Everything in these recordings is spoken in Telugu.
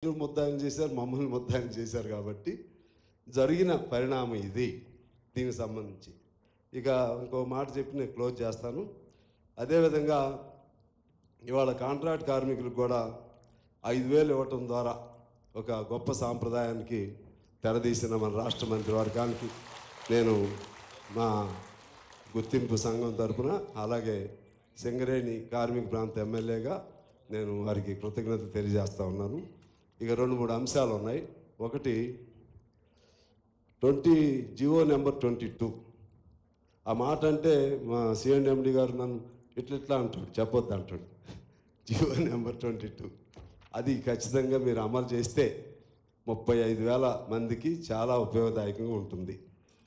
ముద్దాయిలు చేశారు, మమ్మల్ని ముద్దాయిలు చేశారు. కాబట్టి జరిగిన పరిణామం ఇది. దీనికి సంబంధించి ఇక ఇంకో మాట చెప్పి నేను క్లోజ్ చేస్తాను. అదేవిధంగా ఇవాళ కాంట్రాక్ట్ కార్మికులకు కూడా 5,000 ఇవ్వటం ద్వారా ఒక గొప్ప సాంప్రదాయానికి తెరదీసిన మన రాష్ట్ర మంత్రివర్గానికి నేను మా గుర్తింపు సంఘం తరఫున, అలాగే సింగరేణి కార్మిక ప్రాంత ఎమ్మెల్యేగా నేను వారికి కృతజ్ఞత తెలియజేస్తూ ఉన్నాను. ఇక 2-3 అంశాలు ఉన్నాయి. ఒకటి జివో నెంబర్ 22. ఆ మాట అంటే మా సిఎండి గారు నన్ను ఇట్లా అంటాడు, చెప్పొద్దు అంటాడు. జివో నెంబర్ 22 అది ఖచ్చితంగా మీరు అమలు చేస్తే 35,000 మందికి చాలా ఉపయోగదాయకంగా ఉంటుంది.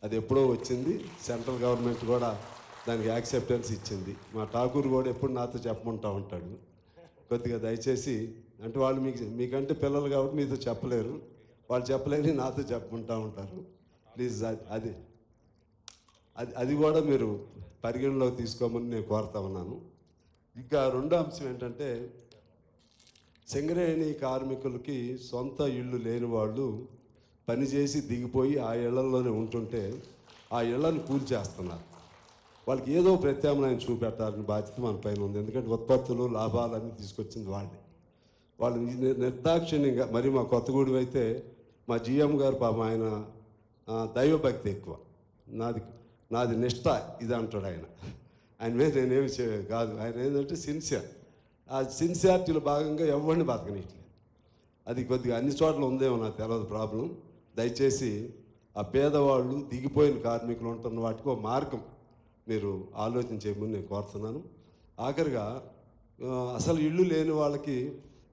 అది ఎప్పుడో వచ్చింది, సెంట్రల్ గవర్నమెంట్ కూడా దానికి యాక్సెప్టెన్స్ ఇచ్చింది. మా ఠాకూర్ కూడా ఎప్పుడు నాతో చెప్పమంటూ ఉంటాడు. కొద్దిగా దయచేసి, అంటే వాళ్ళు మీకంటే పిల్లలు కాబట్టి మీతో చెప్పలేరు, వాళ్ళు చెప్పలేని నాతో చెప్పుకుంటూ ఉంటారు. ప్లీజ్ అది అది కూడా మీరు పరిగణలోకి తీసుకోమని నేను కోరుతా ఉన్నాను. ఇంకా రెండో అంశం ఏంటంటే, సింగరేణి కార్మికులకి సొంత ఇళ్ళు లేని వాళ్ళు పనిచేసి దిగిపోయి ఆ ఇళ్లలోనే ఉంటుంటే ఆ ఇళ్లను కూల్చేస్తున్నారు. వాళ్ళకి ఏదో ప్రత్యామ్నాయం చూపెట్టాలని బాధ్యత మన పైన ఉంది. ఎందుకంటే ఉత్పత్తులు లాభాలన్నీ తీసుకొచ్చింది వాళ్ళు నిర్దాక్షిణ్యంగా. మరి మా కొత్తగూడెం అయితే మా జిఎం గారు పాపం ఆయన దైవభక్తి ఎక్కువ, నాది నిష్ఠ ఇది అంటాడు ఆయన మీద నేనేమి కాదు. ఆయన ఏంటంటే సిన్సియర్. ఆ సిన్సియారిటీలో భాగంగా ఎవరిని బతకనిట్లేదు. అది కొద్దిగా అన్ని చోట్ల ఉందేమో నాకు తెలియదు ప్రాబ్లం. దయచేసి ఆ పేదవాళ్ళు, దిగిపోయిన కార్మికులు ఉంటున్న వాటికి ఒక మార్గం మీరు ఆలోచన చేయమని నేను కోరుతున్నాను. ఆఖరిగా అసలు ఇళ్ళు లేని వాళ్ళకి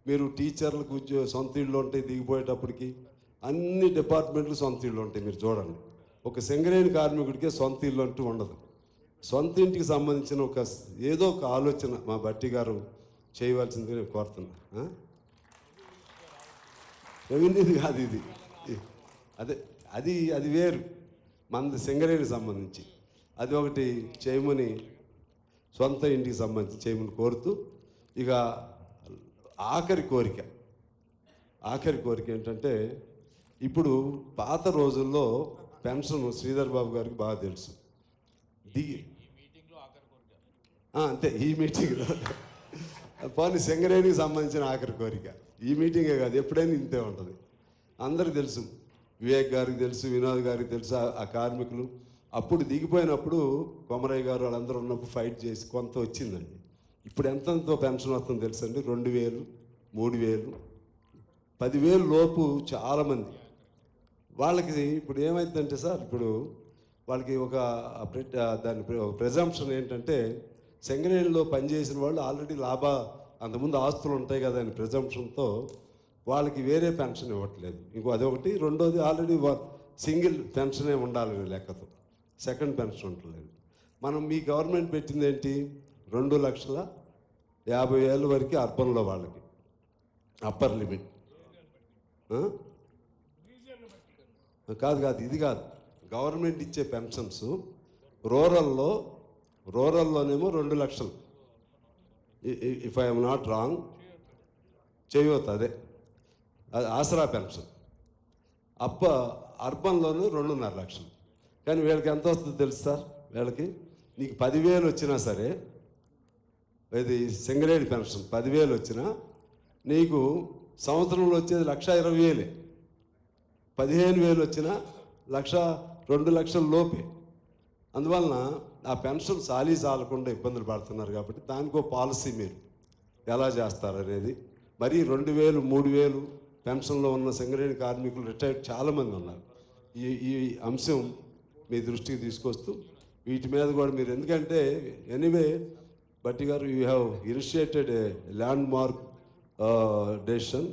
మీరు టీచర్లకు సొంత ఇళ్ళు ఉంటాయి, దిగిపోయేటప్పటికి అన్ని డిపార్ట్మెంట్లు సొంత ఇళ్ళు ఉంటాయి. మీరు చూడండి, ఒక సింగరేణి కార్మికుడికే సొంత ఇల్లు అంటూ ఉండదు. సొంత ఇంటికి సంబంధించిన ఏదో ఒక ఆలోచన మా బట్టి గారు చేయవలసిందిగా నేను కోరుతున్నా. రెవెన్యూది కాదు ఇది, అది వేరు, మనది సింగరేణికి సంబంధించి. అది ఒకటి చేయమని, సొంత ఇంటికి సంబంధించి చేయమని కోరుతూ, ఇక ఆఖరి కోరిక ఏంటంటే, ఇప్పుడు పాత రోజుల్లో పెన్షన్ శ్రీధర్ బాబు గారికి బాగా తెలుసు. అంతే, ఈ మీటింగ్లో పోనీ సింగరేణికి సంబంధించిన ఆఖరి కోరిక. ఈ మీటింగే కాదు, ఎప్పుడైనా ఇంతే ఉంటుంది. అందరికి తెలుసు, వివేక్ గారికి తెలుసు, వినోద్ గారికి తెలుసు. ఆ కార్మికులు అప్పుడు దిగిపోయినప్పుడు కొమరయ్య గారు వాళ్ళందరూ ఉన్నప్పుడు ఫైట్ చేసి కొంత వచ్చిందండి. ఇప్పుడు ఎంతో పెన్షన్ వస్తుందో తెలుసండి? 2,000, 3,000, 10,000 లోపు చాలామంది. వాళ్ళకి ఇప్పుడు ఏమైందంటే సార్, ఇప్పుడు వాళ్ళకి దాని ప్రెజంప్షన్ ఏంటంటే, సింగరేణిలో పనిచేసిన వాళ్ళు ఆల్రెడీ అంతకుముందు ఆస్తులు ఉంటాయి కదా అని ప్రెజంప్షన్తో వాళ్ళకి వేరే పెన్షన్ ఇవ్వట్లేదు. అదొకటి. రెండోది, ఆల్రెడీ సింగిల్ పెన్షనే ఉండాలి లెక్కతో, సెకండ్ పెన్షన్ ఉండలేదు. మీ గవర్నమెంట్ పెట్టింది ఏంటి? 2,50,000 వరకు అర్బన్లో వాళ్ళకి అప్పర్ లిమిట్. కాదు ఇది కాదు, గవర్నమెంట్ ఇచ్చే పెన్షన్స్ రూరల్లోనేమో 2 లక్షలు, ఇఫ్ ఐఎమ్ నాట్ రాంగ్, చేయవద్దు, అదే ఆసరా పెన్షన్. అర్బన్లోనూ 2.5 లక్షలు. కానీ వీళ్ళకి ఎంత వస్తుందో తెలుసు సార్? వీళ్ళకి నీకు 10,000 వచ్చినా సరే, ఇది సింగరేణి పెన్షన్ 10,000 వచ్చినా నీకు సంవత్సరంలో వచ్చేది 1,20,000. 15,000 వచ్చినా 2 లక్షల లోపే. అందువలన ఆ పెన్షన్ చాలకుండా ఇబ్బందులు పడుతున్నారు. కాబట్టి దానికో పాలసీ మీరు ఎలా చేస్తారనేది. మరి 2,000, 3,000 పెన్షన్లో ఉన్న సింగరేణి కార్మికులు రిటైర్డ్ చాలామంది ఉన్నారు. ఈ అంశం మీ దృష్టికి తీసుకొస్తూ వీటి మీద కూడా మీరు, ఎందుకంటే ఎనీవే బట్టి గారు, you have initiated a landmark decision.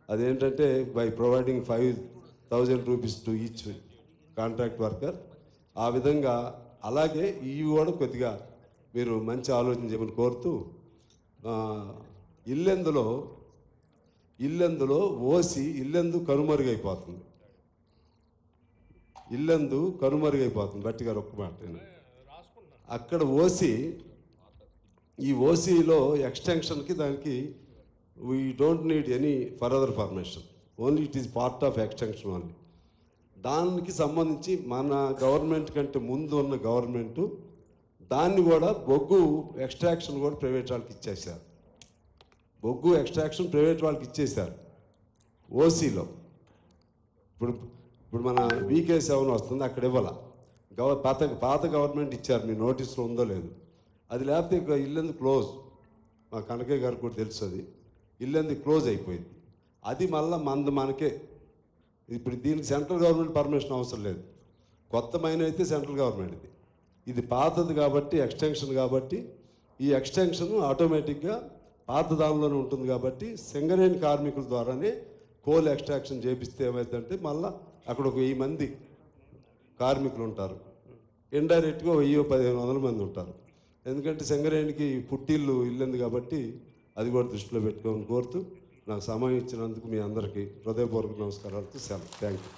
అదేంటంటే by providing 5,000 rupees to each contract worker. ఆ విధంగా అలాగే ఇవి కూడా కొద్దిగా మీరు మంచి ఆలోచన చేయమని కోరుతూ, ఇల్లెందులో ఇల్లెందు కనుమరుగైపోతుంది. బట్టి గారు ఒక్క మాట, అక్కడ ఈ ఓసీలో ఎక్స్టెన్షన్కి దానికి we don't need any further permission, only it is part of extension only. దానికి సంబంధించి మన గవర్నమెంట్ కంటే ముందు ఉన్న గవర్నమెంటు దాన్ని కూడా బొగ్గు ఎక్స్ట్రాక్షన్ కూడా ప్రైవేట్ వాళ్ళకి ఇచ్చేశారు. బొగ్గు ఎక్స్ట్రాక్షన్ ప్రైవేట్ వాళ్ళకి ఇచ్చేశారు ఓసీలో. ఇప్పుడు మన VK7 వస్తుంది, అక్కడ ఇవ్వాల. పాత గవర్నమెంట్ ఇచ్చారు, మీ నోటీసులో ఉందో లేదు. అది లేకపోతే ఇక ఇల్లందు క్లోజ్. మా కనకయ్య గారు కూడా తెలుసు, అది ఇల్లందు క్లోజ్ అయిపోయింది. అది మళ్ళీ మనకే. ఇప్పుడు దీనికి సెంట్రల్ గవర్నమెంట్ పర్మిషన్ అవసరం లేదు. కొత్త మైన్ అయితే సెంట్రల్ గవర్నమెంట్ది, ఇది పాతది కాబట్టి ఎక్స్టెన్షన్, కాబట్టి ఈ ఎక్స్టెన్షన్ ఆటోమేటిక్గా పాత దానిలోనే ఉంటుంది. కాబట్టి సింగరేణి కార్మికుల ద్వారానే కోల్ ఎక్స్ట్రాక్షన్ చేపిస్తే ఏమవుతుందంటే మళ్ళీ అక్కడ ఒక 1000 మంది కార్మికులు ఉంటారు, ఇండైరెక్ట్గా 1000-1500 మంది ఉంటారు. ఎందుకంటే సింగరేణికి పుట్టిల్లు ఇల్లుంది కాబట్టి అది కూడా దృష్టిలో పెట్టుకోమని కోరుతూ నాకు సమయం ఇచ్చినందుకు మీ అందరికీ హృదయపూర్వక నమస్కారాలతో సెలవు. Thank you.